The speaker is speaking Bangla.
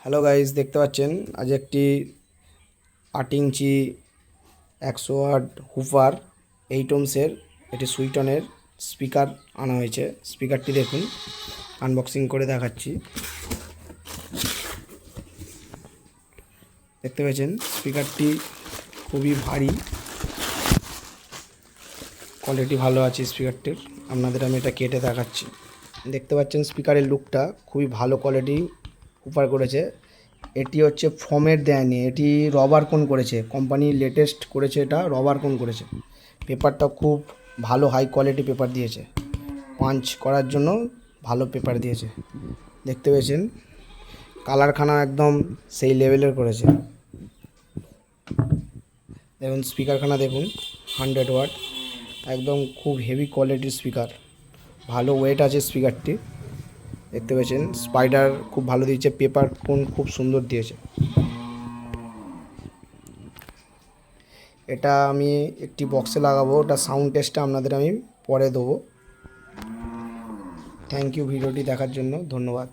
হ্যালো গাইস, দেখতে পাচ্ছেন আজ একটি 8 ইঞ্চি 100 ওয়াট হুফার 8 ohmsের এটি সুইটনের স্পিকার আনা হয়েছে। স্পিকারটি দেখুন, আনবক্সিং করে দেখাচ্ছি। দেখতে পাচ্ছেন স্পিকারটি খুবই ভারী, কোয়ালিটি ভালো আছে স্পিকারটির। আপনাদের আমি এটা কেটে দেখাচ্ছি। দেখতে পাচ্ছেন স্পিকারের লুকটা খুবই ভালো কোয়ালিটি হুফার করেছে। এটি হচ্ছে ফোমের দেয়নি, এটি রবার কোন করেছে, কোম্পানি লেটেস্ট করেছে, এটা রবার কোন করেছে। পেপারটা খুব ভালো হাই কোয়ালিটি পেপার দিয়েছে, পাঞ্চ করার জন্য ভালো পেপার দিয়েছে। দেখতে পেয়েছেন কালারখানা একদম সেই লেভেলের করেছে। দেখুন স্পিকারখানা দেখুন, 100 ওয়াট, একদম খুব হেভি কোয়ালিটির স্পিকার, ভালো ওয়েট আছে স্পিকারটি। দেখতে পেয়েছেন স্পাইডার খুব ভালো দিয়েছে, পেপার কোন খুব সুন্দর দিয়েছে। এটা আমি একটি বক্সে লাগাবো, ওটা সাউন্ড টেস্টটা আপনাদের আমি পরে দেবো। থ্যাংক ইউ ভিডিওটি দেখার জন্য, ধন্যবাদ।